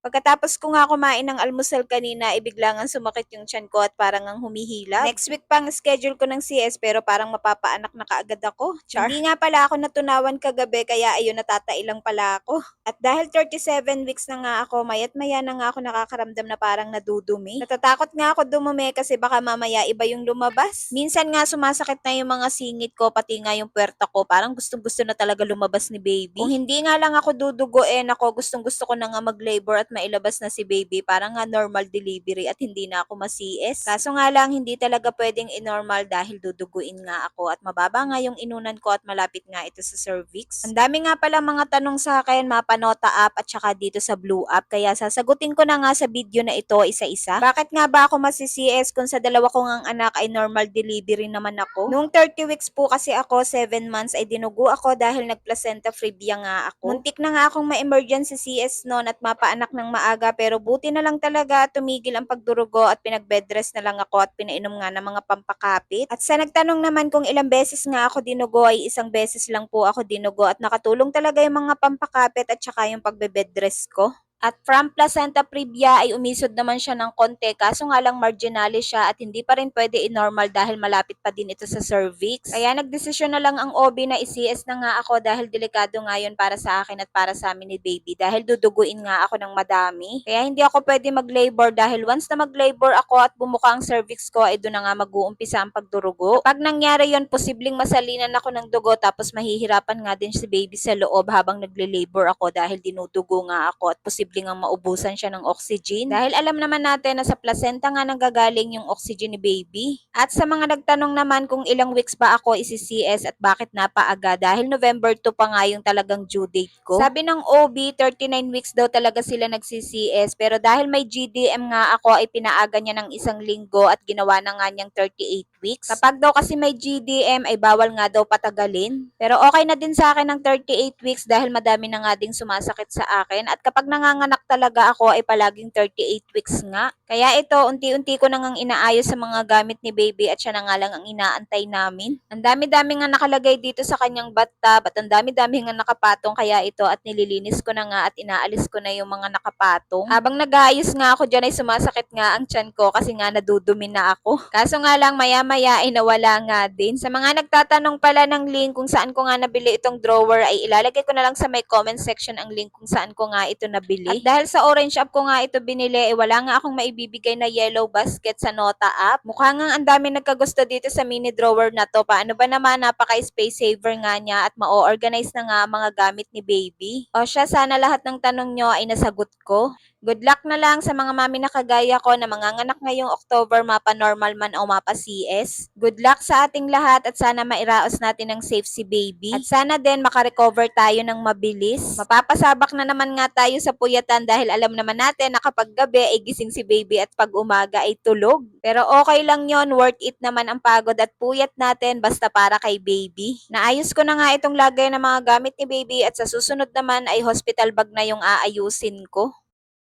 Pagkatapos ko nga kumain ng almusal kanina, bigla ngang sumakit yung tiyan ko at parang ngang humihilab. Next week pang schedule ko ng CS pero parang mapapaanak na kaagad ako. Char. Hindi nga pala ako natunawan kagabi kaya ayun natatailang pala ako. At dahil 37 weeks na nga ako, mayat maya na nga ako nakakaramdam na parang nadudumi. Natatakot nga ako dumumi kasi baka mamaya iba yung lumabas. Minsan nga sumasakit na yung mga singit ko pati nga yung puwerta ko. Parang gustong-gusto na talaga lumabas ni baby. Kung hindi nga lang ako duduguin, ako gustong-gusto ko na nga mag-labor at mailabas na si baby para nga normal delivery at hindi na ako ma-CS. Kaso nga lang hindi talaga pwedeng i-normal dahil duduguin nga ako at mababa nga yung inunan ko at malapit nga ito sa cervix. Ang dami nga pala mga tanong sa akin, mapanota app at saka dito sa Blue app kaya sasagutin ko na nga sa video na ito isa-isa. Bakit nga ba ako masi-CS kung sa dalawa kong ang anak ay normal delivery naman ako? Noong 30 weeks po kasi ako, 7 months ay dinugo ako dahil nag-placenta previa nga ako. Muntik na nga akong ma-emergency CS noon at mapaanak ng maaga pero buti na lang talaga tumigil ang pagdurugo at pinag-bedrest na lang ako at pinainom nga ng mga pampakapit. At sa nagtanong naman kung ilang beses nga ako dinugo ay isang beses lang po ako dinugo at nakatulong talaga yung mga pampakapit at saka yung pagbe-bedrest ko. At from placenta previa ay umisod naman siya ng konti kaso nga lang marginalis siya at hindi pa rin pwede i-normal dahil malapit pa din ito sa cervix. Kaya nagdesisyon na lang ang OB na i-CS na nga ako dahil delikado nga yun para sa akin at para sa amin ni baby dahil duduguin nga ako ng madami. Kaya hindi ako pwede mag-labor dahil once na mag-labor ako at bumuka ang cervix ko ay doon na nga mag-uumpisa ang pagdurugo. Kapag nangyari yun, posibleng masalinan ako ng dugo tapos mahihirapan nga din si baby sa loob habang nagle-labor ako dahil dinudugo nga ako at posibleng ang maubusan siya ng oxygen. Dahil alam naman natin na sa placenta nga nanggagaling yung oxygen ni baby. At sa mga nagtanong naman kung ilang weeks ba ako isi-CS at bakit napaaga dahil November 2 pa nga yung talagang due date ko. Sabi ng OB, 39 weeks daw talaga sila nagsi-CS pero dahil may GDM nga ako ay pinaaga niya ng isang linggo at ginawa na nga niyang 38 weeks. Kapag daw kasi may GDM ay bawal nga daw patagalin. Pero okay na din sa akin ng 38 weeks dahil madami na nga ding sumasakit sa akin at kapag nanganganak talaga ako ay palaging 38 weeks nga. Kaya ito, unti-unti ko nang inaayos sa mga gamit ni baby at siya na nga lang ang inaantay namin. Ang dami-dami nga nakalagay dito sa kanyang bathtub at ang dami-dami nga nakapatong kaya ito at nililinis ko na nga at inaalis ko na yung mga nakapatong. Habang nag-aayos nga ako dyan ay sumasakit nga ang tiyan ko kasi nga nadudumi na ako. Kaso nga lang maya-maya ay nawala nga din. Sa mga nagtatanong pala ng link kung saan ko nga nabili itong drawer ay ilalagay ko na lang sa may comment section ang link kung saan ko nga ito nabili. At dahil sa orange app ko nga ito binili, wala nga akong maibibigay na yellow basket sa Nota app. Mukha nga ang dami nagkagusto dito sa mini drawer na to. Paano ba naman, napaka-space saver nga niya at ma-organize na nga ang mga gamit ni baby. O siya, sana lahat ng tanong nyo ay nasagot ko. Good luck na lang sa mga mami na kagaya ko na manganganak ngayong October, mapa-normal man o mapa-CS. Good luck sa ating lahat at sana mairaos natin ng safe si baby. At sana din makarecover tayo ng mabilis. Mapapasabak na naman nga tayo sa puyatan dahil alam naman natin na kapag gabi ay gising si baby at pag umaga ay tulog. Pero okay lang yon, worth it naman ang pagod at puyat natin basta para kay baby. Naayos ko na nga itong lagay ng mga gamit ni baby at sa susunod naman ay hospital bag na yung aayusin ko.